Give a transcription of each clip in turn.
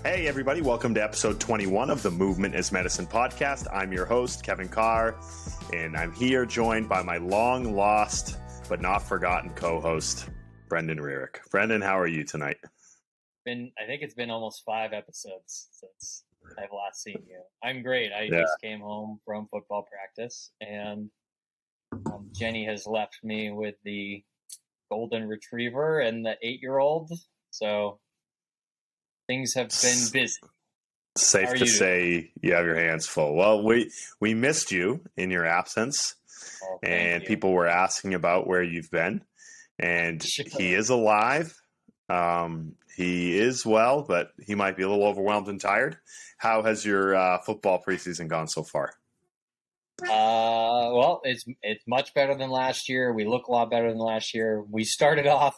Hey, everybody. Welcome to episode 21 of the Movement is Medicine podcast. I'm your host, Kevin Carr, and I'm here joined by my long-lost but not forgotten co-host, Brendan Rearick. Brendan, how are you tonight? I think it's been almost 5 episodes since I've last seen you. I'm great. I just came home from football practice, and Jenny has left me with the golden retriever and the 8-year-old, so things have been busy. Safe to say you have your hands full. Well, we missed you in your absence, and people were asking about where you've been, and he is alive. He is well, but he might be a little overwhelmed and tired. How has your football preseason gone so far? Well, it's much better than last year. We look a lot better than last year. We started off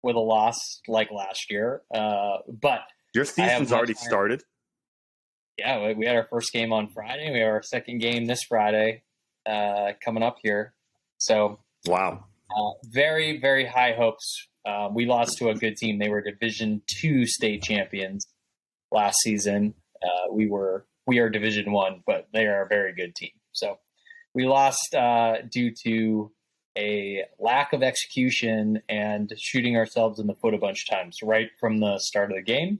with a loss like last year, but your season's already started. Yeah, we had our first game on Friday. We have our second game this Friday coming up here. So, wow, very, very high hopes. We lost to a good team. They were Division II state champions last season. We are Division I, but they are a very good team. So we lost due to a lack of execution and shooting ourselves in the foot a bunch of times right from the start of the game.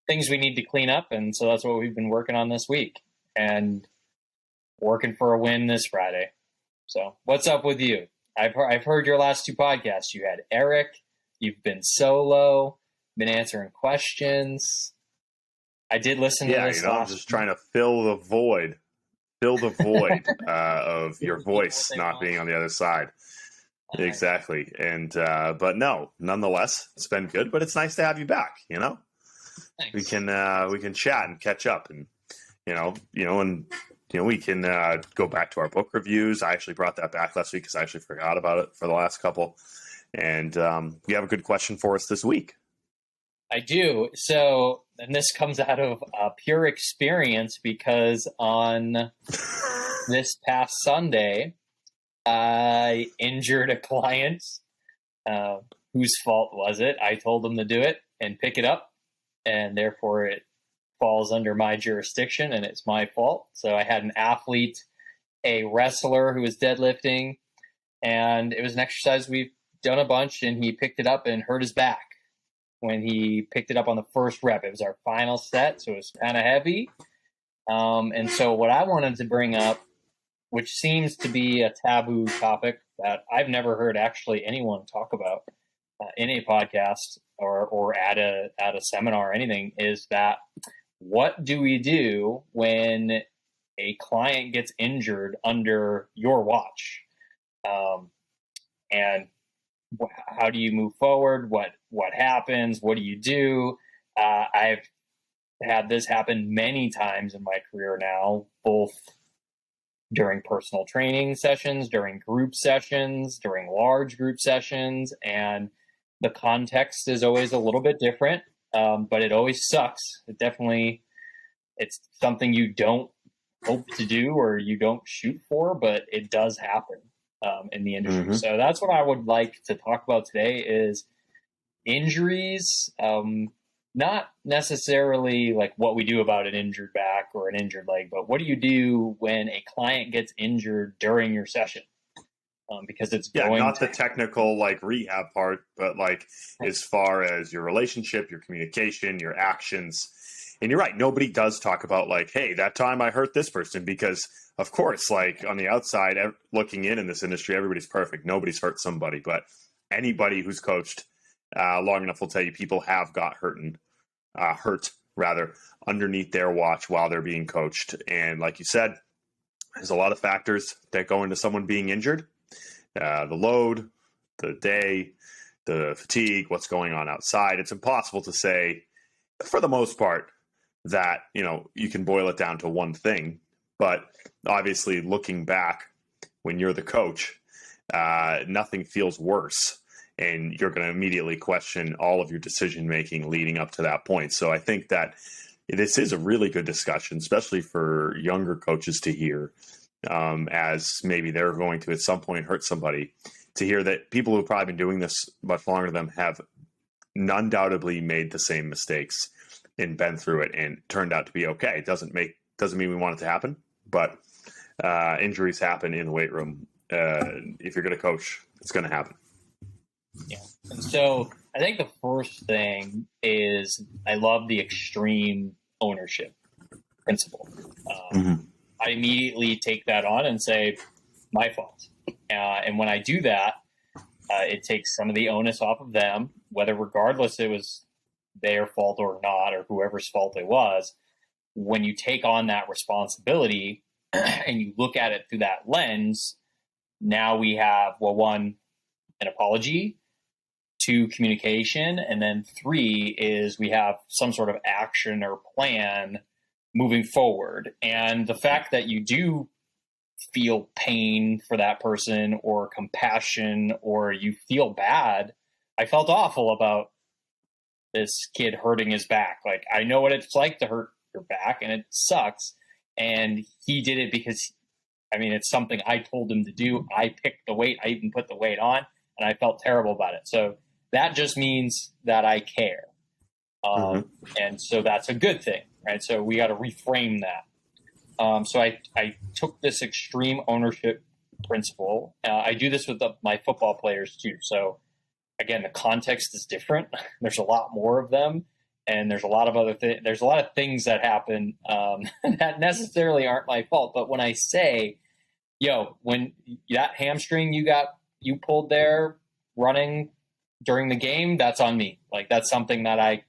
Things we need to clean up, and so that's what we've been working on this week and working for a win this Friday. So what's up with you? I've heard your last 2 podcasts. You had Eric, you've been solo, been answering questions. I did listen to this. I'm just trying to fill the void of your voice not being on the other side. Exactly. And but no, nonetheless, it's been good, but it's nice to have you back, you know? Thanks. We can chat and catch up, and we can go back to our book reviews. I actually brought that back last week because I actually forgot about it for the last couple. And you have a good question for us this week. I do. So, and this comes out of pure experience because on this past Sunday, I injured a client. Whose fault was it? I told them to do it and pick it up, and therefore it falls under my jurisdiction and it's my fault. So I had an athlete, a wrestler who was deadlifting, and it was an exercise we've done a bunch, and he picked it up and hurt his back when he picked it up on the first rep. It was our final set, so it was kind of heavy. And so what I wanted to bring up, which seems to be a taboo topic that I've never heard actually anyone talk about in a podcast or at a seminar or anything, is that what do we do when a client gets injured under your watch? And how do you move forward? What happens? What do you do? I've had this happen many times in my career now, both during personal training sessions, during group sessions, during large group sessions, and the context is always a little bit different, but it always sucks. It's something you don't hope to do or you don't shoot for, but it does happen in the industry. Mm-hmm. So that's what I would like to talk about today is injuries, not necessarily like what we do about an injured back or an injured leg, but what do you do when a client gets injured during your session? Because it's not the technical like rehab part, but like as far as your relationship, your communication, your actions. And you're right, nobody does talk about like, hey, that time I hurt this person, because of course, like on the outside looking in this industry, everybody's perfect. Nobody's hurt somebody, but anybody who's coached long enough will tell you people have got hurt underneath their watch while they're being coached. And like you said, there's a lot of factors that go into someone being injured. The load, the day, the fatigue, what's going on outside. It's impossible to say, for the most part, that, you can boil it down to one thing. But obviously, looking back, when you're the coach, nothing feels worse. And you're going to immediately question all of your decision-making leading up to that point. So I think that this is a really good discussion, especially for younger coaches to hear, as maybe they're going to at some point hurt somebody, to hear that people who've probably been doing this much longer than them have undoubtedly made the same mistakes and been through it and turned out to be okay. It doesn't mean we want it to happen, but injuries happen in the weight room. If you're going to coach, it's going to happen. Yeah. And so I think the first thing is I love the extreme ownership principle. I immediately take that on and say, my fault. And when I do that, it takes some of the onus off of them, whether regardless it was their fault or not, or whoever's fault it was. When you take on that responsibility and you look at it through that lens, now we have, well, one, an apology, two, communication, and then three is we have some sort of action or plan moving forward. And the fact that you do feel pain for that person or compassion or you feel bad, I felt awful about this kid hurting his back. Like, I know what it's like to hurt your back and it sucks. And he did it because, I mean, it's something I told him to do. I picked the weight. I even put the weight on and I felt terrible about it. So that just means that I care. And so that's a good thing, right? So we got to reframe that. So I took this extreme ownership principle. I do this with my football players too. So again, the context is different. There's a lot more of them, and there's a lot of other things. There's a lot of things that happen that necessarily aren't my fault. But when I say, yo, when that hamstring you pulled there running during the game, that's on me. Like, that's something that I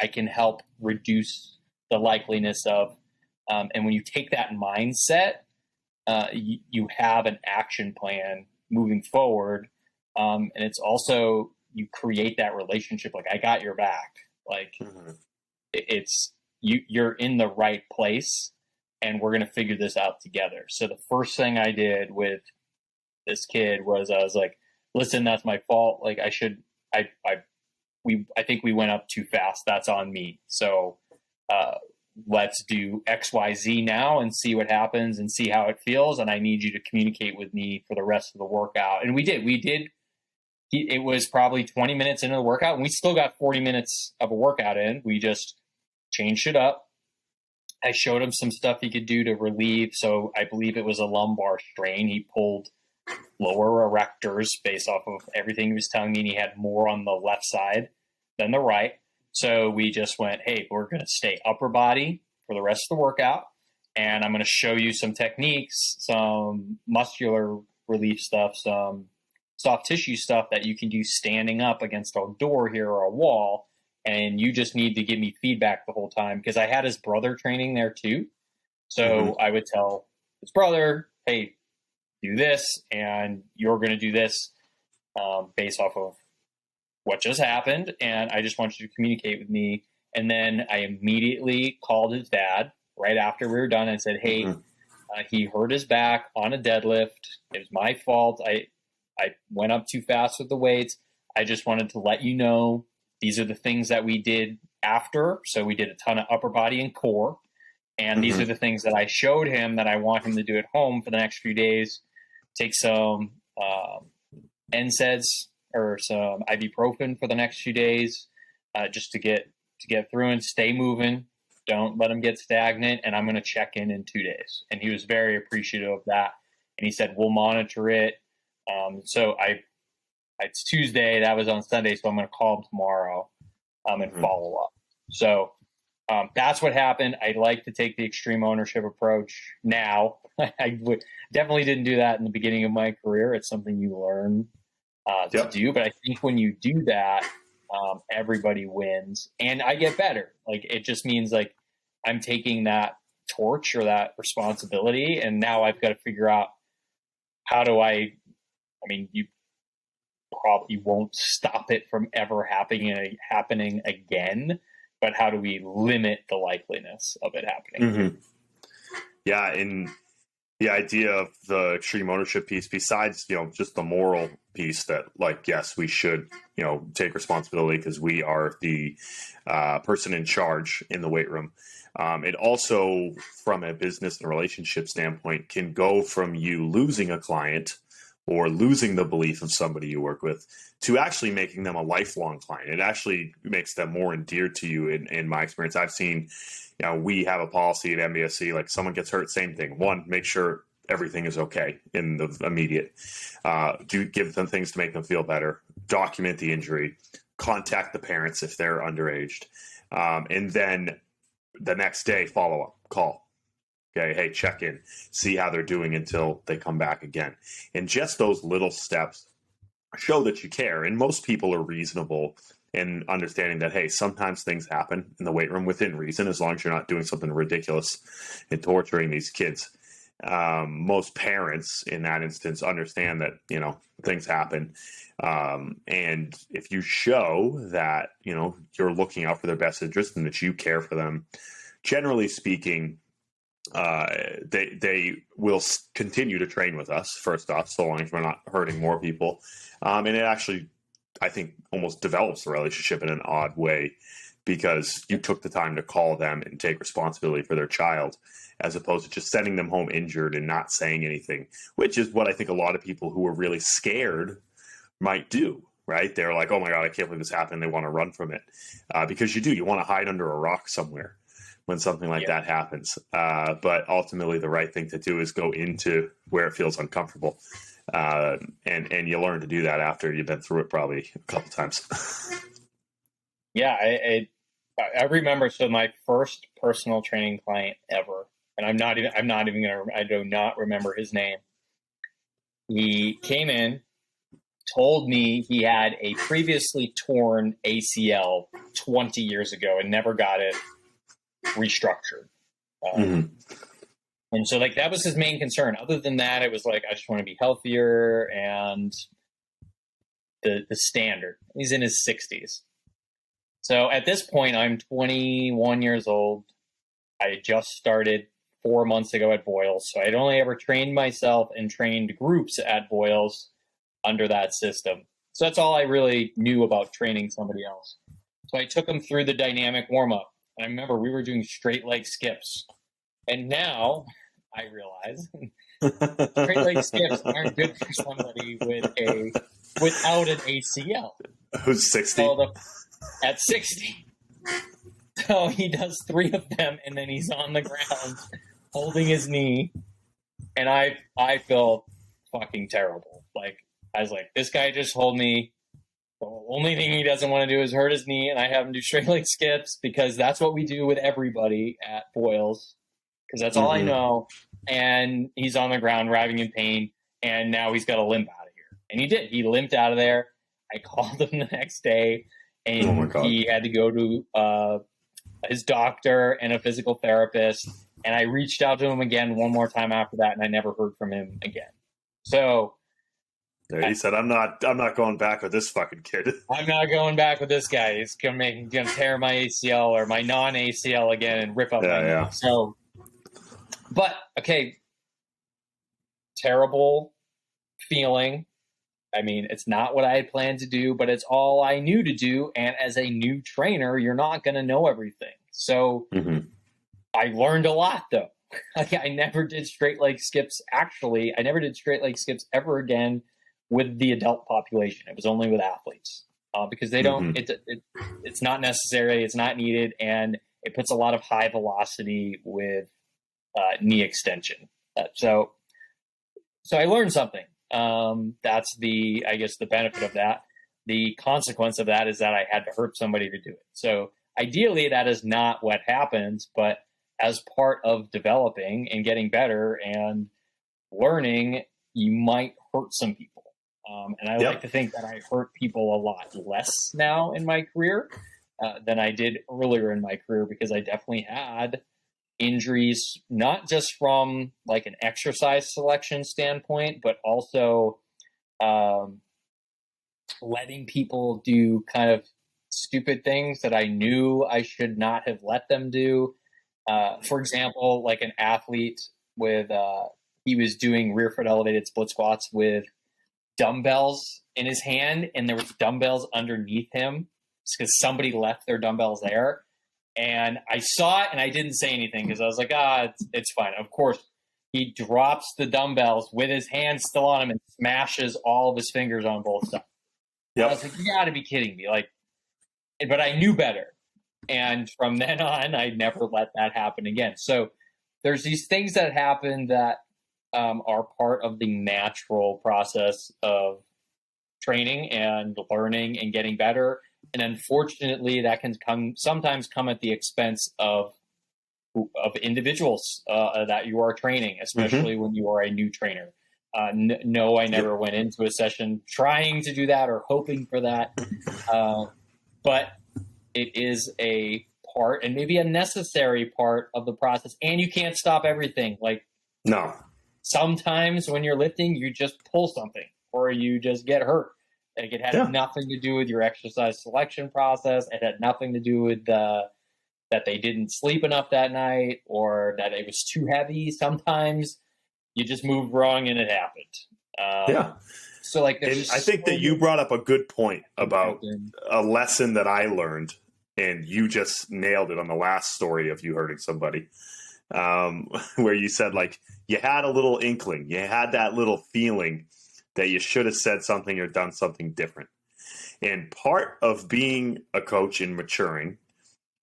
can help reduce the likeliness of. And when you take that mindset, you have an action plan moving forward. And it's also, you create that relationship. Like, I got your back. Like, it's you're in the right place and we're going to figure this out together. So the first thing I did with this kid was I was like, listen, that's my fault. Like, I think we went up too fast. That's on me. So, let's do XYZ now and see what happens and see how it feels. And I need you to communicate with me for the rest of the workout. And we did. It was probably 20 minutes into the workout and we still got 40 minutes of a workout in. We just changed it up. I showed him some stuff he could do to relieve. So I believe it was a lumbar strain. He pulled lower erectors based off of everything he was telling me. And he had more on the left side than the right. So we just went, hey, we're going to stay upper body for the rest of the workout. And I'm going to show you some techniques, some muscular relief stuff, some soft tissue stuff that you can do standing up against a door here or a wall. And you just need to give me feedback the whole time. Because I had his brother training there too. So I would tell his brother, hey, do this. And you're going to do this based off of what just happened, and I just want you to communicate with me. And then I immediately called his dad right after we were done and said, hey, he hurt his back on a deadlift. It was my fault. I went up too fast with the weights. I just wanted to let you know these are the things that we did after. So we did a ton of upper body and core. And these are the things that I showed him that I want him to do at home for the next few days. Take some NSAIDs or some ibuprofen for the next few days, just to get through and stay moving. Don't let him get stagnant. And I'm going to check in 2 days. And he was very appreciative of that. And he said, we'll monitor it. So it's Tuesday. That was on Sunday. So I'm going to call him tomorrow and follow up. So that's what happened. I like to take the extreme ownership approach now. I definitely didn't do that in the beginning of my career. It's something you learn to do. But I think when you do that, everybody wins and I get better. Like, it just means like I'm taking that torch or that responsibility. And now I've got to figure out how do I mean, you probably won't stop it from ever happening again, but how do we limit the likeliness of it happening? Yeah. And the idea of the extreme ownership piece, besides, just the moral piece that, like, yes, we should, take responsibility because we are the person in charge in the weight room. It also, from a business and relationship standpoint, can go from you losing a client or losing the belief of somebody you work with to actually making them a lifelong client. It actually makes them more endeared to you. In my experience, I've seen, we have a policy at MBSC, like someone gets hurt, same thing. One, make sure everything is okay in the immediate. Do give them things to make them feel better. Document the injury. Contact the parents if they're underaged. And then the next day, follow up, call. Okay, hey, check in, see how they're doing until they come back again. And just those little steps show that you care. And most people are reasonable in understanding that, hey, sometimes things happen in the weight room within reason, as long as you're not doing something ridiculous and torturing these kids. Most parents in that instance understand that, things happen. And if you show that, you're looking out for their best interest and that you care for them, generally speaking, they will continue to train with us, first off, so long as we're not hurting more people. And it actually, I think, almost develops the relationship in an odd way, because you took the time to call them and take responsibility for their child, as opposed to just sending them home injured and not saying anything, which is what I think a lot of people who are really scared might do, right? They're like, oh my God, I can't believe this happened. They want to run from it, because you want to hide under a rock somewhere when something like that happens. But ultimately, the right thing to do is go into where it feels uncomfortable. And you learn to do that after you've been through it probably a couple times. Yeah, I remember. So my first personal training client ever, and I do not remember his name. He came in, told me he had a previously torn ACL 20 years ago and never got it restructured. And so that was his main concern. Other than that, it was like, I just want to be healthier and the standard. He's in his 60s. So at this point, I'm 21 years old. I had just started 4 months ago at Boyles. So I'd only ever trained myself and trained groups at Boyles under that system. So that's all I really knew about training somebody else. So I took him through the dynamic warm-up. I remember we were doing straight leg skips. And now I realize straight leg skips aren't good for somebody without an ACL. Who's 60? So at 60. So he does 3 of them, and then he's on the ground holding his knee. And I feel fucking terrible. I was like, this guy just hold me. The only thing he doesn't want to do is hurt his knee, and I have him do straight leg skips because that's what we do with everybody at Boyles, because that's all I know. And he's on the ground writhing in pain, and now he's got to limp out of here. And he did. He limped out of there. I called him the next day, and he had to go to his doctor and a physical therapist. And I reached out to him again one more time after that, and I never heard from him again. So he said, I'm not going back with this fucking kid. I'm not going back with this guy. He's gonna tear my ACL or my non-ACL again and rip up my knee. So, but okay, terrible feeling. I mean, it's not what I had planned to do, but it's all I knew to do. And as a new trainer, you're not going to know everything. So I learned a lot, though. I never did straight leg skips. Actually, I never did straight leg skips ever again with the adult population. It was only with athletes because they don't. It's not necessary. It's not needed, and it puts a lot of high velocity with knee extension. So I learned something. That's the benefit of that. The consequence of that is that I had to hurt somebody to do it. So ideally, that is not what happens, but as part of developing and getting better and learning, you might hurt some people. And I like to think that I hurt people a lot less now in my career than I did earlier in my career, because I definitely had injuries, not just from like an exercise selection standpoint, but also letting people do kind of stupid things that I knew I should not have let them do. For example, like an athlete with, he was doing rear foot elevated split squats with dumbbells in his hand, and there was dumbbells underneath him because somebody left their dumbbells there. And I saw it and I didn't say anything because I was like, it's fine. Of course, he drops the dumbbells with his hands still on him and smashes all of his fingers on both sides. Yep. I was like, you got to be kidding me! Like, but I knew better, and from then on, I never let that happen again. So there's these things that happen that are part of the natural process of training and learning and getting better. And unfortunately, that can sometimes come at the expense of individuals that you are training, especially when you are a new trainer. No, I never went into a session trying to do that or hoping for that. But it is a part, and maybe a necessary part of the process. And you can't stop everything. Like, no. Sometimes when you're lifting, you just pull something or you just get hurt. Like, it had nothing to do with your exercise selection process. It had nothing to do with that they didn't sleep enough that night or that it was too heavy. Sometimes you just moved wrong and it happened. So, like, and I think that you brought up a good point about a lesson that I learned, and you just nailed it on the last story of you hurting somebody, where you said, like, you had a little inkling, you had that little feeling that you should have said something or done something different. And part of being a coach and maturing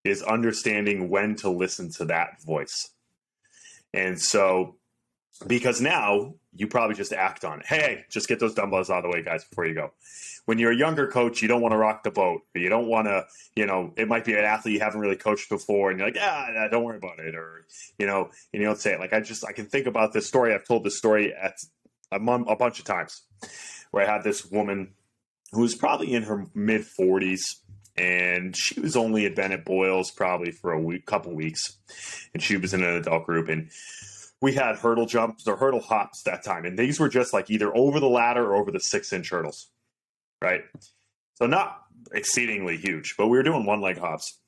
is understanding when to listen to that voice. And so, because now you probably just act on it. Hey, just get those dumbbells out of the way, guys, before you go. When you're a younger coach, you don't want to rock the boat. Or you don't want to, it might be an athlete you haven't really coached before, and you're like, don't worry about it. Or, and you don't say it. Like, I can think about this story. I've told this story at a bunch of times, where I had this woman who was probably in her mid 40s, and she was only had been at Boyles probably for couple weeks, and she was in an adult group, and we had hurdle jumps or hurdle hops that time, and these were just like either over the ladder or over the 6-inch hurdles, right? So not exceedingly huge, but we were doing one leg hops,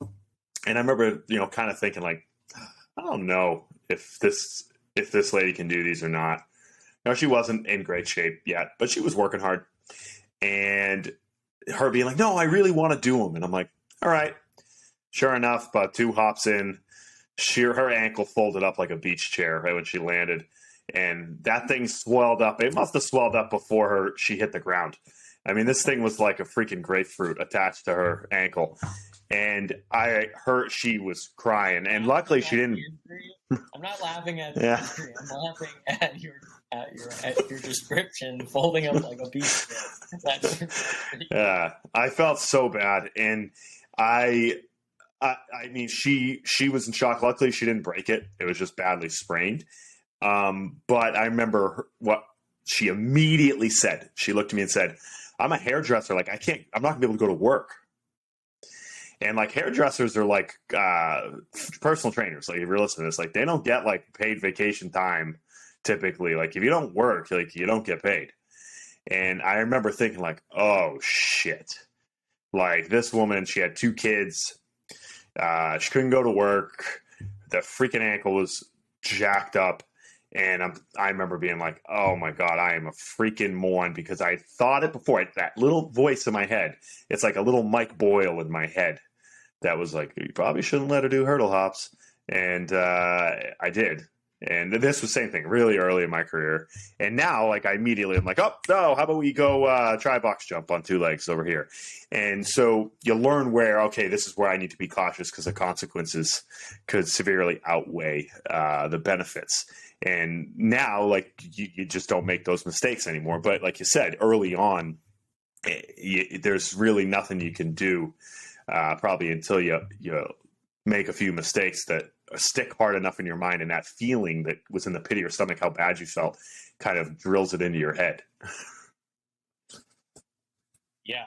and I remember kind of thinking, like, I don't know if this lady can do these or not. She wasn't in great shape yet, but she was working hard, and her being like, no, I really want to do them. And I'm like, all right. Sure enough, about 2 hops in, her ankle folded up like a beach chair right when she landed. And that thing swelled up. It must have swelled up before she hit the ground. I mean, this thing was like a freaking grapefruit attached to her ankle. And she was crying. And luckily she didn't. I'm not laughing at the injury. I'm laughing at your description, folding up like a beach chair. I felt so bad. And I mean, she was in shock. Luckily, she didn't break it. It was just badly sprained. But I remember what she immediately said. She looked at me and said, I'm a hairdresser. Like, I'm not gonna be able to go to work. And like, hairdressers are like personal trainers. Like, if you're listening to this, like, they don't get like paid vacation time typically. Like, if you don't work, like, you don't get paid. And I remember thinking, like, oh shit. Like, this woman, she had 2 kids. She couldn't go to work. The freaking ankle was jacked up. And I remember being like, oh my God, I am a freaking moron, because I thought it before. That little voice in my head, it's like a little Mike Boyle in my head that was like, you probably shouldn't let her do hurdle hops. And I did. And this was the same thing really early in my career. And now, like, I immediately am like, oh, no, how about we go try box jump on 2 legs over here? And so you learn where, okay, this is where I need to be cautious, because the consequences could severely outweigh the benefits. And now, like, you just don't make those mistakes anymore. But like you said, early on, there's really nothing you can do probably until you make a few mistakes that stick hard enough in your mind, and that feeling that was in the pit of your stomach, how bad you felt, kind of drills it into your head. Yeah,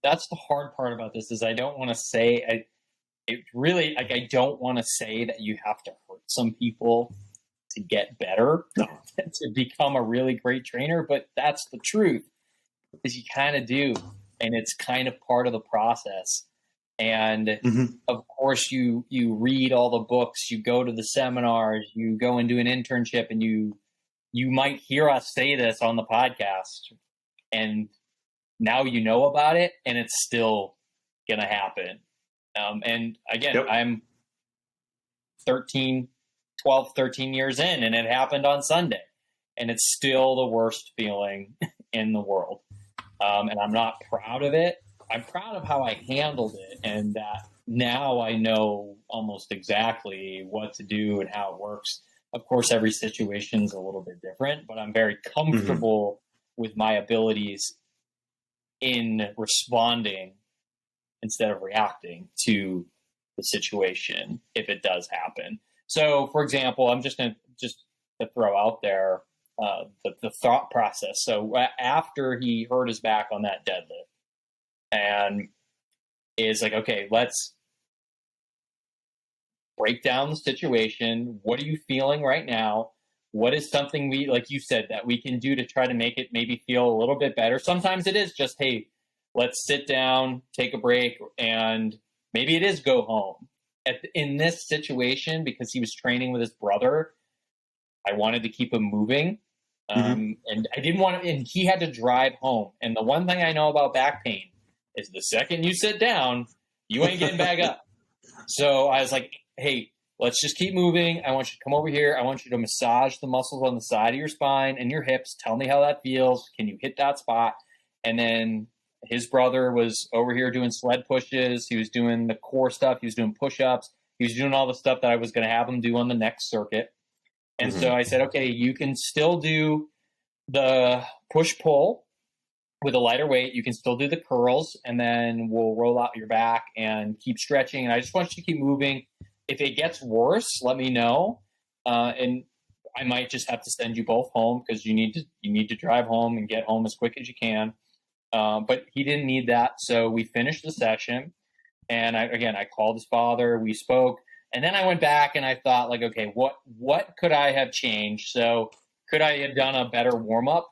that's the hard part about this, is I don't want to say, I don't want to say that you have to hurt some people to get better, to become a really great trainer, but that's the truth, is you kind of do, and it's kind of part of the process. And of course, you read all the books, you go to the seminars, you go and do an internship, and you might hear us say this on the podcast, and now you know about it, and it's still gonna happen. And again, I'm 13 12, 13 years in, and it happened on Sunday. And it's still the worst feeling in the world. And I'm not proud of it. I'm proud of how I handled it, and that now I know almost exactly what to do and how it works. Of course, every situation is a little bit different, but I'm very comfortable with my abilities in responding instead of reacting to the situation if it does happen. So, for example, I'm just going to throw out there the thought process. So after he hurt his back on that deadlift, and is like, okay, let's break down the situation. What are you feeling right now? What is something we, like you said, that we can do to try to make it maybe feel a little bit better? Sometimes it is just, hey, let's sit down, take a break, and maybe it is go home. In this situation, because he was training with his brother, I wanted to keep him moving. And I didn't want to, and he had to drive home. And the one thing I know about back pain is the second you sit down, you ain't getting back up. So I was like, hey, let's just keep moving. I want you to come over here. I want you to massage the muscles on the side of your spine and your hips. Tell me how that feels. Can you hit that spot? And then his brother was over here doing sled pushes. He was doing the core stuff. He was doing push-ups. He was doing all the stuff that I was going to have him do on the next circuit. And so I said, okay, you can still do the push-pull with a lighter weight. You can still do the curls, and then we'll roll out your back and keep stretching. And I just want you to keep moving. If it gets worse, let me know. And I might just have to send you both home because you need to drive home and get home as quick as you can. But he didn't need that. So we finished the session, and I called his father. We spoke, and then I went back and I thought, like, okay, what could I have changed? So could I have done a better warm up?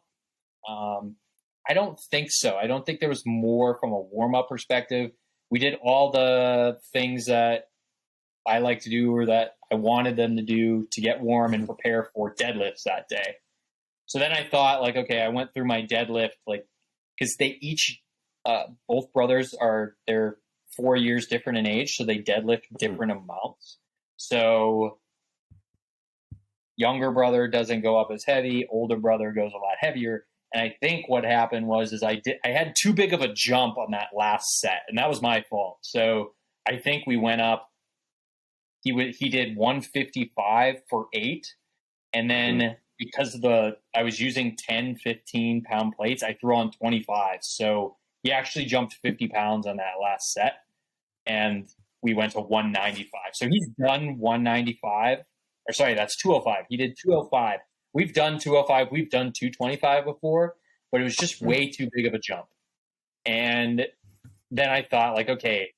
I don't think so. I don't think there was more from a warm up perspective. We did all the things that I like to do or that I wanted them to do to get warm and prepare for deadlifts that day. So then I thought, like, okay, I went through my deadlift, like, because they each, both brothers they're 4 years different in age, so they deadlift different amounts. So younger brother doesn't go up as heavy, older brother goes a lot heavier. And I think what happened was I had too big of a jump on that last set, and that was my fault. So I think we went up. He did 155 for 8, and then because I was using 10, 15 pound plates, I threw on 25. So he actually jumped 50 pounds on that last set, and we went to 195. So he's done 195. Or sorry, that's 205. He did 205. We've done 205. We've done 225 before, but it was just way too big of a jump. And then I thought, like, okay,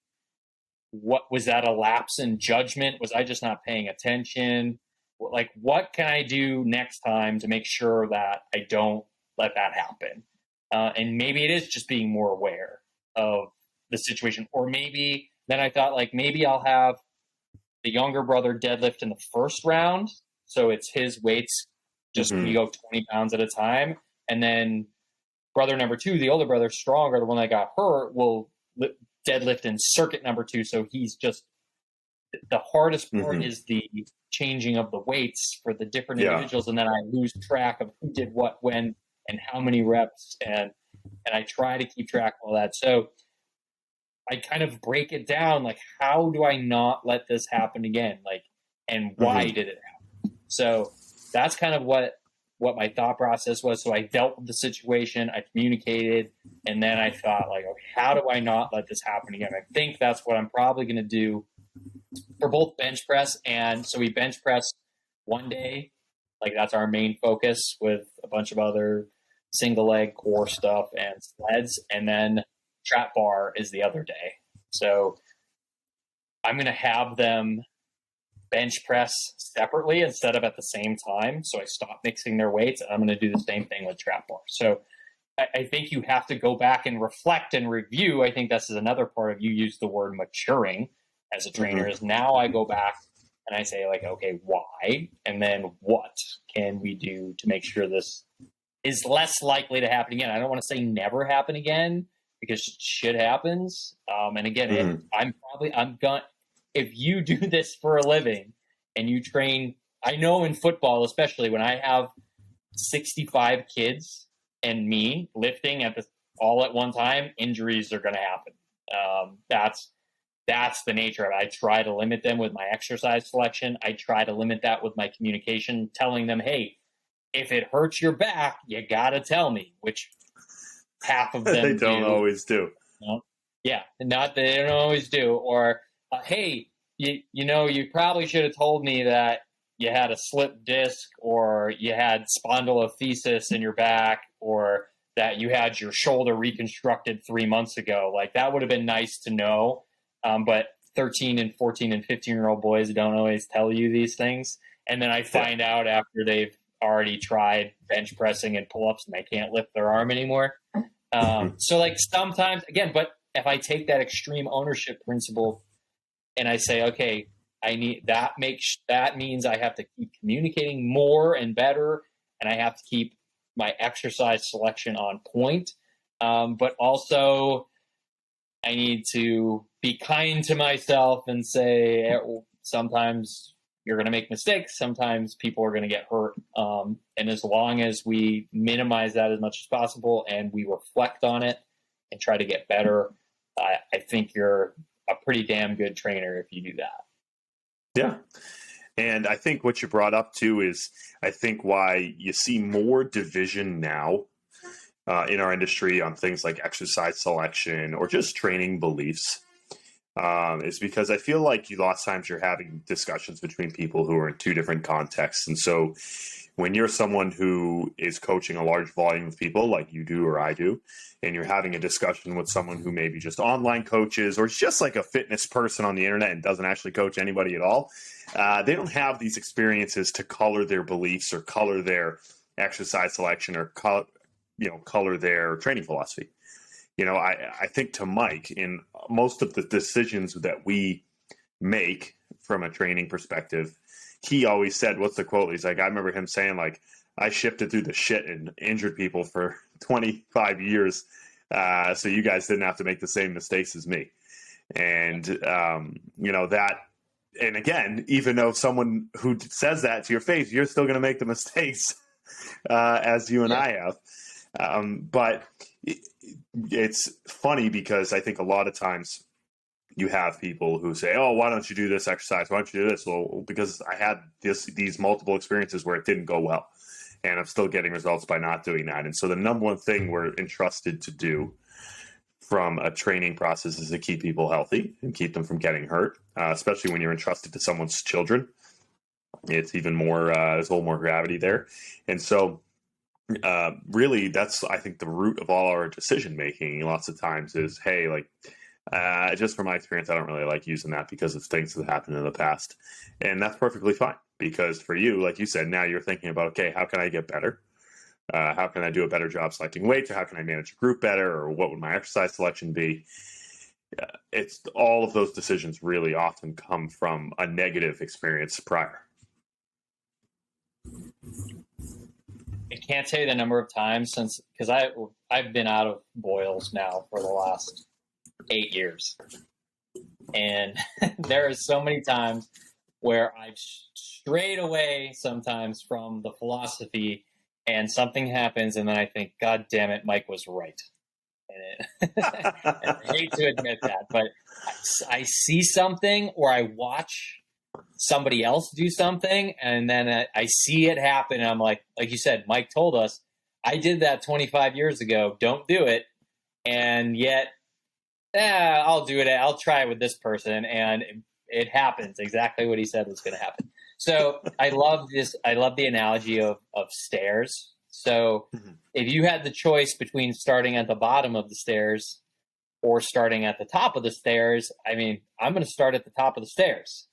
what was that, a lapse in judgment? Was I just not paying attention? Like, what can I do next time to make sure that I don't let that happen? And maybe it is just being more aware of the situation. Or maybe then I thought, like, maybe I'll have the younger brother deadlift in the first round. So it's his weights. Just we go 20 pounds at a time. And then brother number 2, the older brother, stronger, the one that got hurt, will deadlift in circuit number 2. So he's just, the hardest part is the changing of the weights for the different individuals. And then I lose track of who did what, when, and how many reps. And I try to keep track of all that. So I kind of break it down. Like, how do I not let this happen again? Like, and why did it happen? So that's kind of what my thought process was. So I dealt with the situation, I communicated, and then I thought, like, okay, how do I not let this happen again? I think that's what I'm probably going to do for both bench press. And so we bench press one day, like that's our main focus, with a bunch of other single leg core stuff and sleds. And then trap bar is the other day. So I'm going to have them bench press separately instead of at the same time. So I stop mixing their weights, and I'm going to do the same thing with trap bar. So I think you have to go back and reflect and review. I think this is another part of, you use the word maturing as a trainer, is now I go back and I say, like, okay, why? And then what can we do to make sure this is less likely to happen again? I don't want to say never happen again, because shit happens. And again, I'm going, if you do this for a living and you train I know in football, especially when I have 65 kids and me lifting all at one time, injuries are going to happen. That's the nature of it. I try to limit them with my exercise selection. I try to limit that with my communication, telling them, hey, if it hurts your back, you got to tell me, which half of them they don't always do. You know? Yeah, they don't always do. Or, hey, you probably should have told me that you had a slipped disc or you had spondylolisthesis in your back or that you had your shoulder reconstructed 3 months ago. Like, that would have been nice to know. But 13 and 14 and 15-year-old boys don't always tell you these things. And then I find out after they've already tried bench pressing and pull-ups and they can't lift their arm anymore. So like sometimes, again, but if I take that extreme ownership principle and I say, okay, that means I have to keep communicating more and better, and I have to keep my exercise selection on point. But also I need to be kind to myself and say, sometimes you're going to make mistakes. Sometimes people are going to get hurt. And as long as we minimize that as much as possible and we reflect on it and try to get better, I think you're a pretty damn good trainer if you do that. Yeah. And I think what you brought up too is, I think why you see more division now in our industry on things like exercise selection or just training beliefs is because I feel like lots of times you're having discussions between people who are in two different contexts. And so when you're someone who is coaching a large volume of people like you do or I do, and you're having a discussion with someone who maybe just online coaches or is just like a fitness person on the internet and doesn't actually coach anybody at all, they don't have these experiences to color their beliefs or color their exercise selection or color their training philosophy. I think to Mike, in most of the decisions that we make from a training perspective, he always said, what's the quote? He's like, I remember him saying, like, I shifted through the shit and injured people for 25 years. So you guys didn't have to make the same mistakes as me. And, that, and again, even though someone who says that to your face, you're still going to make the mistakes as you and I have. But it's funny because I think a lot of times you have people who say, oh, why don't you do this exercise? Why don't you do this? Well, because I had these multiple experiences where it didn't go well, and I'm still getting results by not doing that. And so the number one thing we're entrusted to do from a training process is to keep people healthy and keep them from getting hurt, especially when you're entrusted to someone's children. It's even more, there's a little more gravity there. And so really, that's, I think, the root of all our decision making lots of times is, hey, like, just from my experience, I don't really like using that because of things that happened in the past. And that's perfectly fine, because for you, like you said, now you're thinking about, okay, how can I get better? How can I do a better job selecting weights? Or how can I manage a group better? Or what would my exercise selection be? It's all of those decisions really often come from a negative experience prior. I can't tell you the number of times because I've been out of boils now for the last 8 years, and there are so many times where I've strayed away sometimes from the philosophy, and something happens, and then I think, God damn it, Mike was right. And I hate to admit that, but I see something or I watch somebody else do something, and then I see it happen, and I'm like you said, Mike told us, I did that 25 years ago, don't do it, and yet I'll do it, I'll try it with this person, and it happens exactly what he said was going to happen. So I love the analogy of stairs. So if you had the choice between starting at the bottom of the stairs or starting at the top of the stairs, I mean, I'm going to start at the top of the stairs,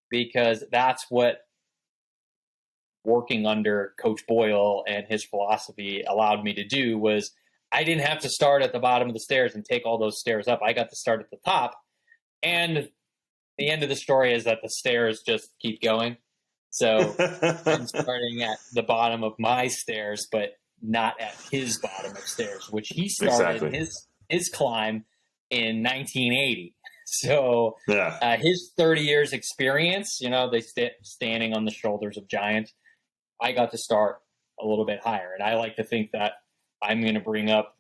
because that's what working under Coach Boyle and his philosophy allowed me to do. Was I didn't have to start at the bottom of the stairs and take all those stairs up. I got to start at the top. And the end of the story is that the stairs just keep going. So I'm starting at the bottom of my stairs, but not at his bottom of stairs, which he started his climb in 1980. So Yeah. his 30 years experience, they standing on the shoulders of giants. I got to start a little bit higher. And I like to think that I'm going to bring up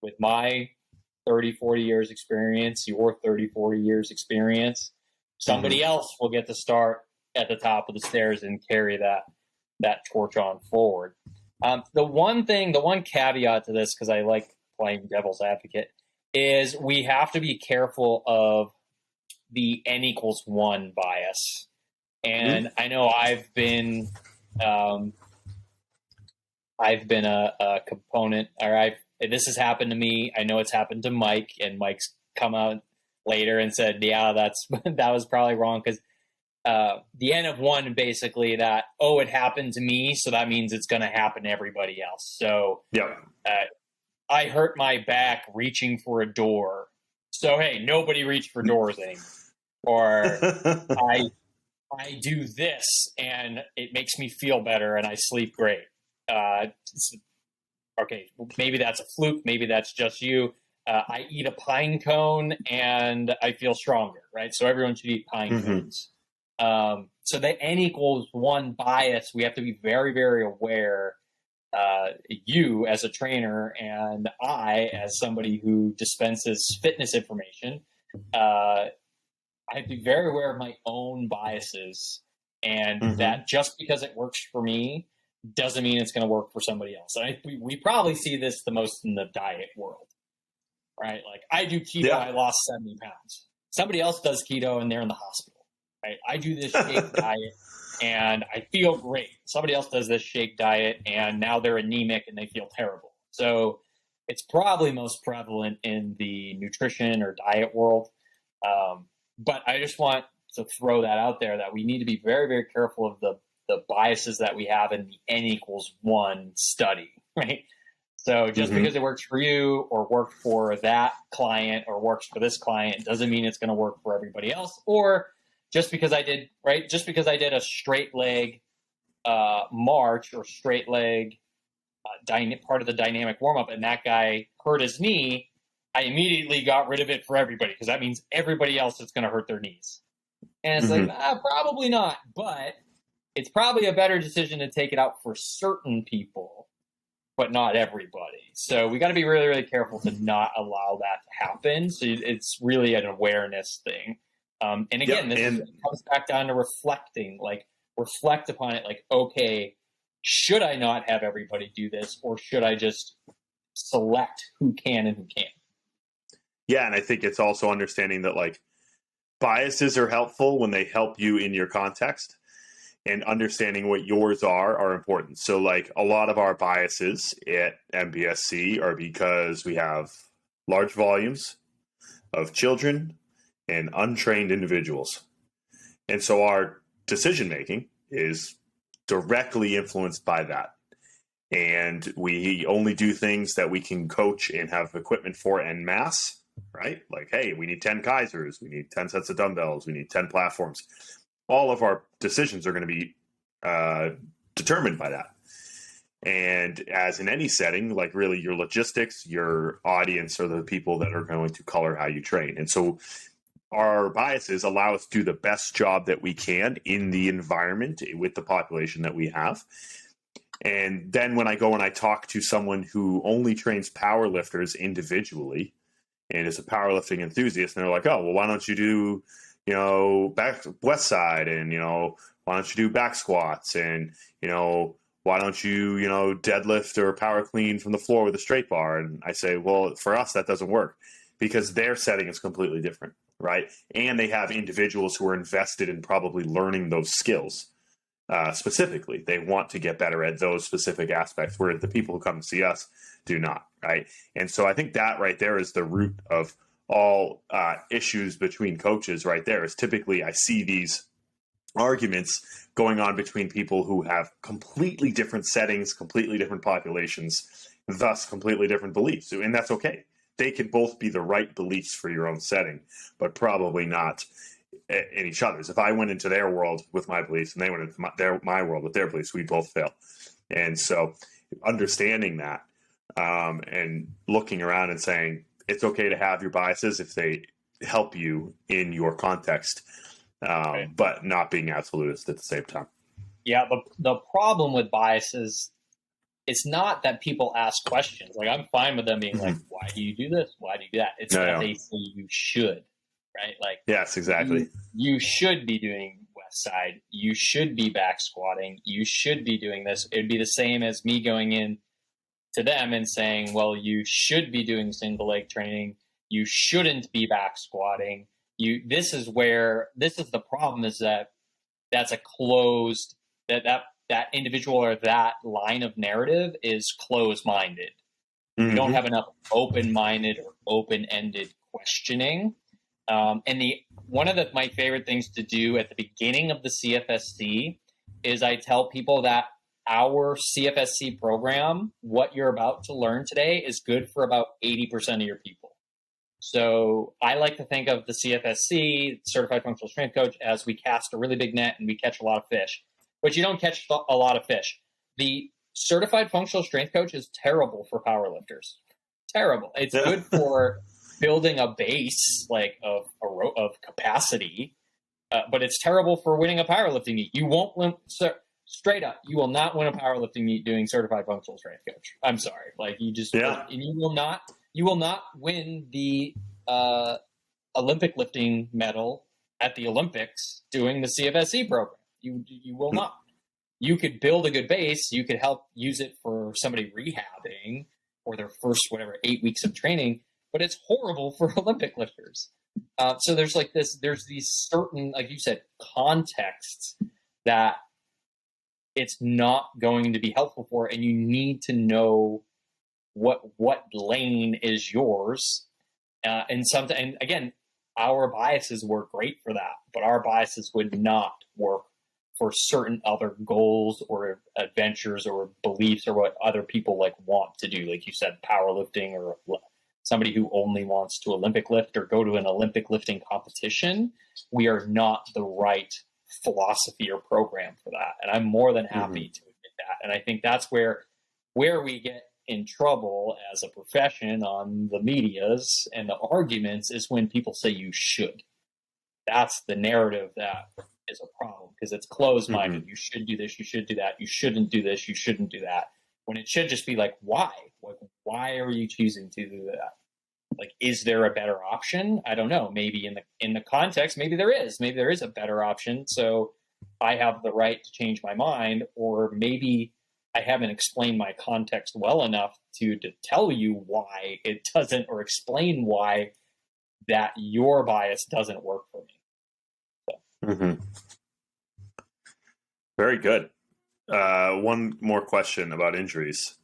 with my 30, 40 years experience, your 30, 40 years experience, somebody else will get to start at the top of the stairs and carry that torch on forward. The one caveat to this, because I like playing devil's advocate, is we have to be careful of the N=1 bias. And I know I've been a component, or this has happened to me. I know it's happened to Mike, and Mike's come out later and said, yeah, that was probably wrong, because the N=1, basically that, it happened to me, so that means it's going to happen to everybody else. So I hurt my back reaching for a door, so hey, nobody reach for doors anymore. Or I do this and it makes me feel better and I sleep great. Okay, maybe that's a fluke. Maybe that's just you. I eat a pine cone and I feel stronger, right? So everyone should eat pine cones. So the N=1 bias, we have to be very, very aware. You as a trainer and I as somebody who dispenses fitness information, I have to be very aware of my own biases, and that just because it works for me doesn't mean it's going to work for somebody else. And we probably see this the most in the diet world, right? Like, I do keto, I lost 70 pounds. Somebody else does keto and they're in the hospital, right? I do this shake diet and I feel great. Somebody else does this shake diet and now they're anemic and they feel terrible. So it's probably most prevalent in the nutrition or diet world. But I just want to throw that out there, that we need to be very, very careful of the biases that we have in the N=1 study, right? So just because it works for you or worked for that client or works for this client doesn't mean it's going to work for everybody else. Or just because I did a straight leg march or straight leg part of the dynamic warm up, and that guy hurt his knee, I immediately got rid of it for everybody, because that means everybody else is going to hurt their knees. And it's like, probably not, but it's probably a better decision to take it out for certain people, but not everybody. So we got to be really, really careful to not allow that to happen. So it's really an awareness thing. And again, this comes back down to reflecting, like reflect upon it. Like, okay, should I not have everybody do this, or should I just select who can and who can't? Yeah, and I think it's also understanding that, like, biases are helpful when they help you in your context, and understanding what yours are important. So, like, a lot of our biases at MBSC are because we have large volumes of children and untrained individuals. And so our decision-making is directly influenced by that. And we only do things that we can coach and have equipment for en masse, right? Like, hey, we need 10 Kaisers, we need 10 sets of dumbbells, we need 10 platforms. All of our decisions are going to be determined by that. And as in any setting, like, really your logistics, your audience are the people that are going to color how you train. And so our biases allow us to do the best job that we can in the environment with the population that we have. And then when I go and I talk to someone who only trains powerlifters individually and is a powerlifting enthusiast, and they're like, oh, well, why don't you do, back west side, and, why don't you do back squats, and, why don't you, deadlift or power clean from the floor with a straight bar? And I say, well, for us, that doesn't work, because their setting is completely different, right? And they have individuals who are invested in probably learning those skills. Specifically, they want to get better at those specific aspects, where the people who come to see us do not, right? And so I think that right there is the root of all issues between coaches. Right there is typically, I see these arguments going on between people who have completely different settings, completely different populations, thus completely different beliefs. And that's okay. They can both be the right beliefs for your own setting, but probably not in each other's. If I went into their world with my beliefs and they went into my world with their beliefs, we'd both fail. And so understanding that and looking around and saying it's okay to have your biases if help you in your context, but not being absolutist at the same time. Yeah, the problem with bias is it's not that people ask questions. Like, I'm fine with them being like, why do you do this? Why do you do that? It's that they say you should, right? Like, yes, exactly. You should be doing West Side. You should be back squatting. You should be doing this. It'd be the same as me going in to them and saying, well, you should be doing single leg training. You shouldn't be back squatting. This is the problem, is that that's a closed, that individual or that line of narrative is closed-minded. Mm-hmm. You don't have enough open-minded or open-ended questioning. And one of my favorite things to do at the beginning of the CFSC is I tell people that our CFSC program, what you're about to learn today, is good for about 80% of your people. So I like to think of the CFSC, Certified Functional Strength Coach, as we cast a really big net and we catch a lot of fish. But you don't catch a lot of fish. The Certified Functional Strength Coach is terrible for powerlifters. Terrible. It's good for building a base of capacity, but it's terrible for winning a powerlifting meet. You won't win. Straight up, you will not win a powerlifting meet doing Certified Functional Strength Coach. I'm sorry. And you will not win the Olympic lifting medal at the Olympics doing the CFSC program. You will not. You could build a good base. You could help use it for somebody rehabbing or their first 8 weeks of training, but it's horrible for Olympic lifters. So there's these certain, like you said, contexts that it's not going to be helpful for, and you need to know what lane is yours. And again, our biases work great for that, but our biases would not work for certain other goals or adventures or beliefs or what other people want to do. Like you said, powerlifting, or somebody who only wants to Olympic lift or go to an Olympic lifting competition. We are not the right philosophy or program for that. And I'm more than happy to admit that. And I think that's where we get in trouble as a profession on the medias and the arguments, is when people say you should. That's the narrative that is a problem, because it's closed-minded. You should do this, you should do that, you shouldn't do this, you shouldn't do that. When it should just be why? Why are you choosing to do that? Is there a better option? I don't know. Maybe in the context, maybe there is. Maybe there is a better option. So I have the right to change my mind, or maybe I haven't explained my context well enough to tell you why it doesn't, or explain why that your bias doesn't work for me. So. Very good. One more question about injuries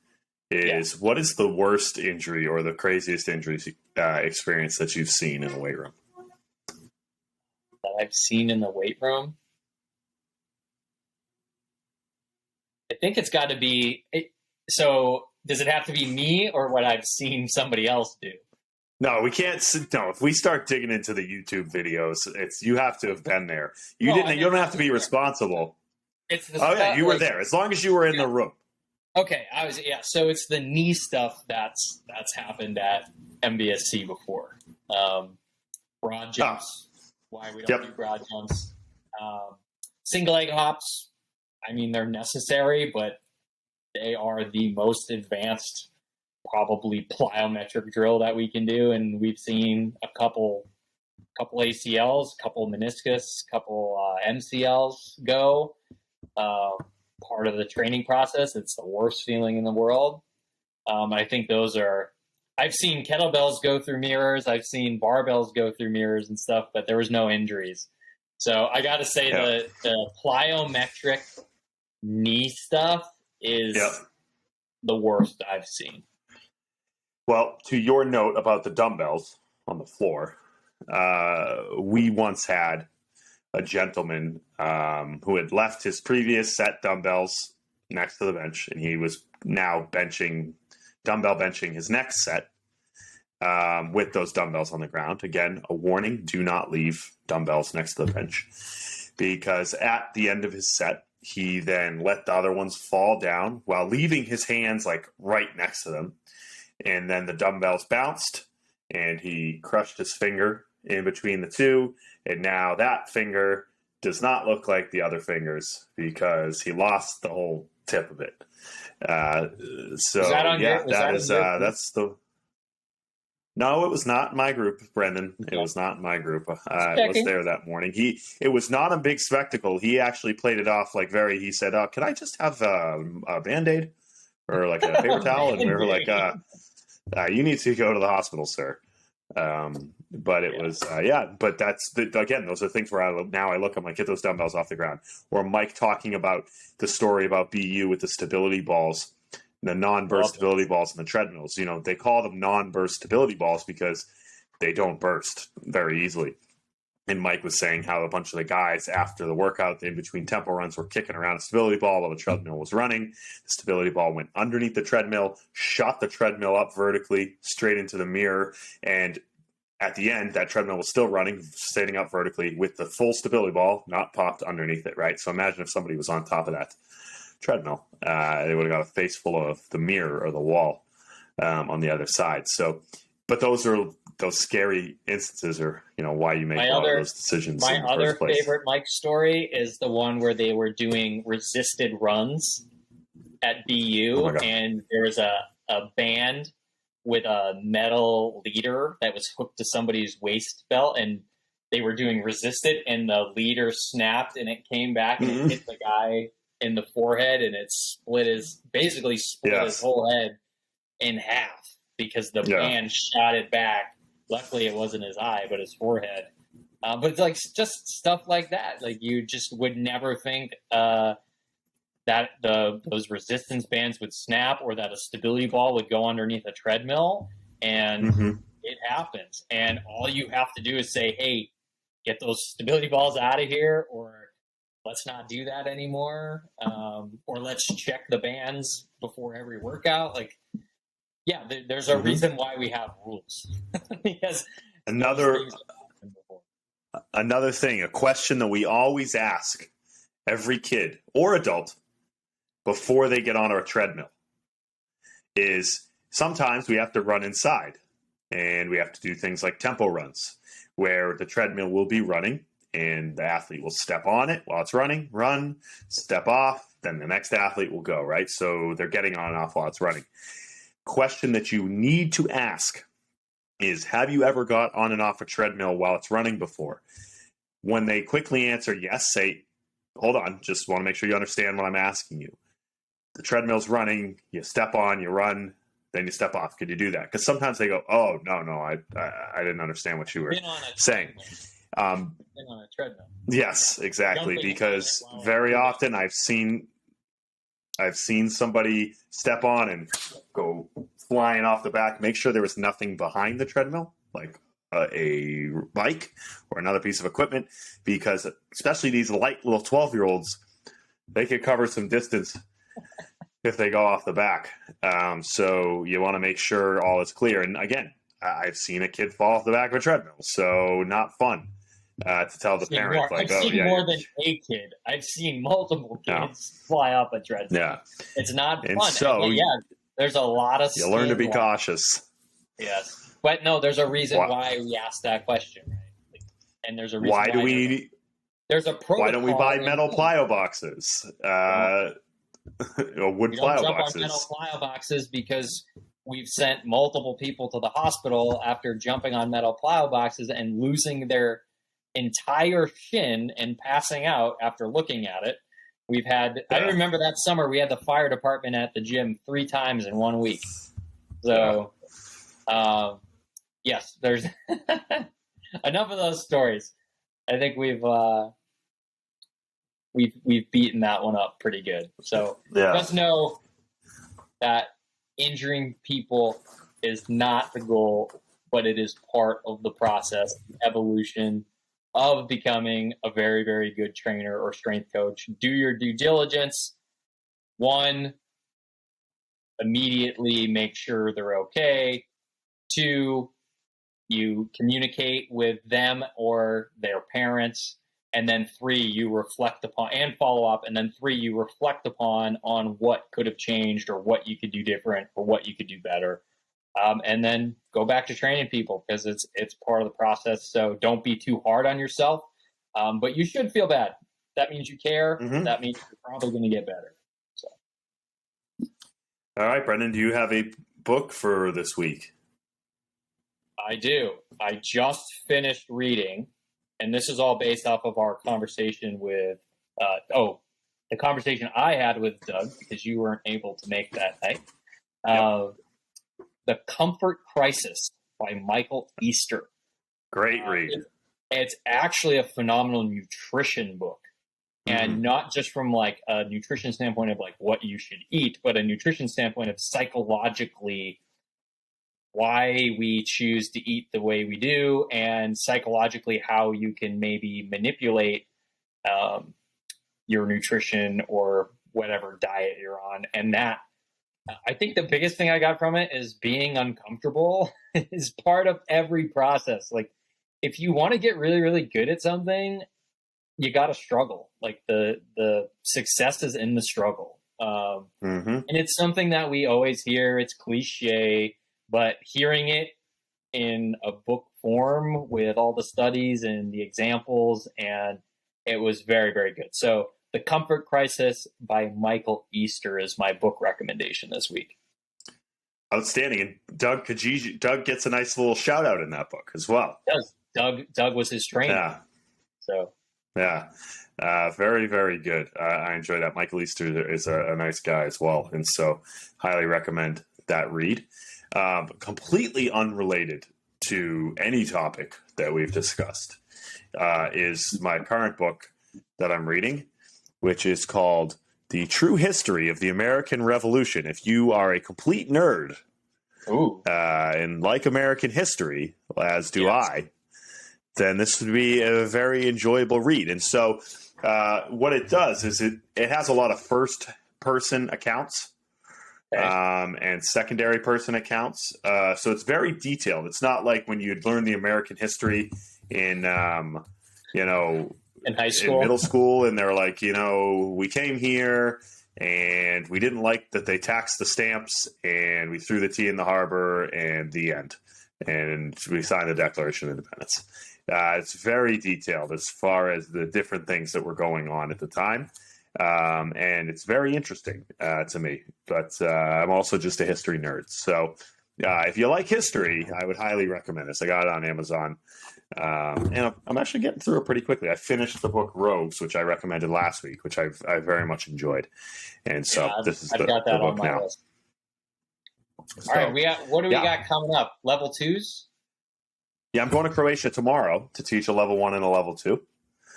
is, what is the worst injury or the craziest injury experience that you've seen in the weight room? That I've seen in the weight room? I think it's got to be. So does it have to be me, or what I've seen somebody else do? No, we can't. No, if we start digging into the YouTube videos, you have to have been there. You don't have to be responsible. You were there. As long as you were in the room. Okay, I was. Yeah, so it's the knee stuff that's happened at MBSC before. Broad jumps. Why we don't do broad jumps? Single leg hops. I mean, they're necessary, but they are the most advanced, probably plyometric drill that we can do. And we've seen a couple ACLs, a couple meniscus, a couple MCLs go. Part of the training process. It's the worst feeling in the world. I think I've seen kettlebells go through mirrors. I've seen barbells go through mirrors and stuff, but there was no injuries. So I got to say the plyometric knee stuff is the worst I've seen. Well, to your note about the dumbbells on the floor, we once had a gentleman who had left his previous set dumbbells next to the bench, and he was now dumbbell benching his next set with those dumbbells on the ground. Again, a warning, do not leave dumbbells next to the bench, because at the end of his set, he then let the other ones fall down while leaving his hands right next to them. And then the dumbbells bounced, and he crushed his finger in between the two, and now that finger does not look like the other fingers because he lost the whole tip of it. So Was that on yeah, your, was that in your group? that's the. No, it was not my group, Brendan. It Okay. was not my group. I was checking. there that morning. It was not a big spectacle. He actually played it off like very. He said, "Can I just have a Band-Aid or like a paper towel?" And we were like, "You need to go to the hospital, sir." But it was, but again, those are things where I look, I'm like, get those dumbbells off the ground. Or Mike talking about the story about BU with the stability balls, the non-burst stability balls and the treadmills. You know, they call them non-burst stability balls because they don't burst very easily. And Mike was saying how a bunch of the guys after the workout in between tempo runs were kicking around a stability ball while the treadmill was running. The stability ball went underneath the treadmill, shot the treadmill up vertically straight into the mirror. And at the end, that treadmill was still running, sitting up vertically with the full stability ball not popped underneath it, right? So imagine if somebody was on top of that treadmill. They would have got a face full of the mirror or the wall on the other side. So, but those scary instances are, why you make a lot of those decisions. My in the other first place. favorite Mike story is the one where they were doing resisted runs at BU, and there was a band with a metal leader that was hooked to somebody's waist belt, and they were doing resisted, and the leader snapped, and it came back and it hit the guy in the forehead, and it basically split his whole head in half because the band shot it back. Luckily, it wasn't his eye, but his forehead. But it's like just stuff like that. Like you just would never think that those resistance bands would snap, or that a stability ball would go underneath a treadmill, and it happens. And all you have to do is say, "Hey, get those stability balls out of here," or "Let's not do that anymore," or "Let's check the bands before every workout." Like. Yeah, there's a reason why we have rules. Because another thing, a question that we always ask every kid or adult before they get on our treadmill is sometimes we have to run inside, and we have to do things like tempo runs where the treadmill will be running and the athlete will step on it while it's running, run, step off, then the next athlete will go, right? So they're getting on and off while it's running. Question that you need to ask is, have you ever got on and off a treadmill while it's running before? When they quickly answer yes, say, hold on, just want to make sure you understand what I'm asking you. The treadmill's running, you step on, you run, then you step off. Could you do that? Because sometimes they go, oh, no, I didn't understand what you were saying. On a treadmill. Yes, exactly. Because very often I've seen somebody step on and go flying off the back. Make sure there was nothing behind the treadmill, like a bike or another piece of equipment, because especially these light little 12-year-olds, they could cover some distance if they go off the back. So you want to make sure all is clear. And again, I've seen a kid fall off the back of a treadmill, so not fun. To tell the parent, I've seen more than a kid. I've seen multiple kids fly up a treadmill. Yeah, it's not and fun. So there's a lot of. You learn to be cautious. Yes, but no, there's a reason why we asked that question, right? And there's a reason why do we? There's a protocol. Why don't we buy metal plyo boxes? Wood plyo boxes. On metal plyo boxes because we've sent multiple people to the hospital after jumping on metal plyo boxes and losing their entire shin and passing out after looking at it. We've had, I remember that summer we had the fire department at the gym 3 times in 1 week. So, yes, there's enough of those stories. I think we've beaten that one up pretty good. So just know that injuring people is not the goal, but it is part of the process, the evolution of becoming a very, very good trainer or strength coach. Do your due diligence. 1, immediately make sure they're okay. 2, you communicate with them or their parents. And then 3, you reflect upon and follow up. And then 3, you reflect upon on what could have changed or what you could do different or what you could do better. and then go back to training people because it's part of the process. So don't be too hard on yourself, but you should feel bad. That means you care. Mm-hmm. That means you're probably going to get better. So, all right, Brendan, do you have a book for this week? I do. I just finished reading, and this is all based off of our conversation with the conversation I had with Doug because you weren't able to make that night. The Comfort Crisis by Michael Easter. Great read. It's actually a phenomenal nutrition book. And not just from like a nutrition standpoint of like what you should eat, but a nutrition standpoint of psychologically why we choose to eat the way we do, and psychologically how you can maybe manipulate your nutrition or whatever diet you're on. And that, I think the biggest thing I got from it is being uncomfortable is part of every process. Like if you want to get really, really good at something, you got to struggle. Like the success is in the struggle. And it's something that we always hear. It's cliche, but hearing it in a book form with all the studies and the examples, and it was very, very good. So The Comfort Crisis by Michael Easter is my book recommendation this week. Outstanding. And Doug gets a nice little shout out in that book as well. Doug was his trainer. Yeah. So yeah. Very, very good. I enjoy that. Michael Easter is a nice guy as well. And so highly recommend that read. Completely unrelated to any topic that we've discussed is my current book that I'm reading, which is called The True History of the American Revolution. If you are a complete nerd and like American history, as do I, then this would be a very enjoyable read. And so what it does is it has a lot of first-person accounts and secondary person accounts. So it's very detailed. It's not like when you'd learn the American history in, in high school, in middle school, and they're like, we came here and we didn't like that they taxed the stamps and we threw the tea in the harbor and the end. And we signed the Declaration of Independence. It's very detailed as far as the different things that were going on at the time. And it's very interesting to me, but I'm also just a history nerd. So if you like history, I would highly recommend this. I got it on Amazon. And I'm actually getting through it pretty quickly. I finished the book Rogues, which I recommended last week, which I very much enjoyed. And so this is the book now. List. All right, what do we got coming up? Level 2s? Yeah, I'm going to Croatia tomorrow to teach a level 1 and a level 2.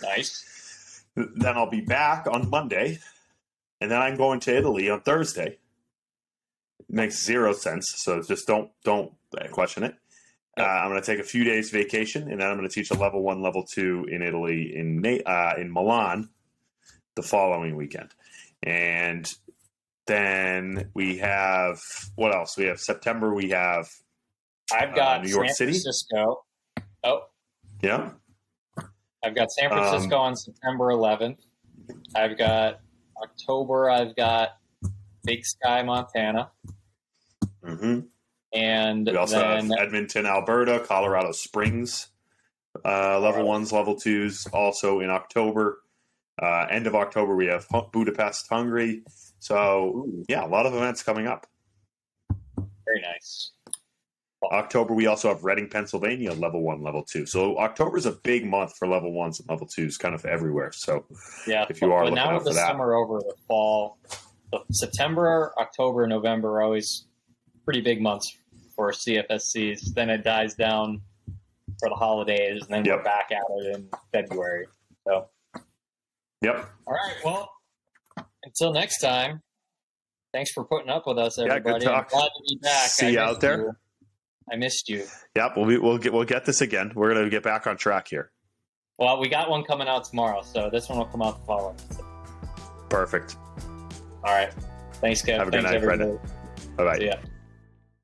Nice. Then I'll be back on Monday, and then I'm going to Italy on Thursday. It makes zero sense, so just don't question it. I'm going to take a few days vacation, and then I'm going to teach a level 1, level 2 in Italy in Milan the following weekend. And then we have what else? We have September. We have I've got New York San City. Francisco. Oh, yeah. I've got San Francisco on September 11th. I've got October. I've got Big Sky, Montana. And we also have Edmonton, Alberta, Colorado Springs, level 1s, level 2s. Also in October, end of October, we have Budapest, Hungary. So a lot of events coming up. Very nice. October, we also have Reading, Pennsylvania, level 1, level 2. So October is a big month for level 1s and level 2s, kind of everywhere. So if you are looking now out with for the that, summer over, the fall, September, October, November are always pretty big months for CFSCs. Then it dies down for the holidays, and then we're back at it in February. So, all right. Well, until next time, thanks for putting up with us, everybody. Good talk. I'm glad to be back. See you out there. I missed you. Yep, we'll get this again. We're gonna get back on track here. Well, we got one coming out tomorrow, so this one will come out the following. Perfect. All right. Thanks, Kev. Have a good night, Brendan. Bye bye. See ya.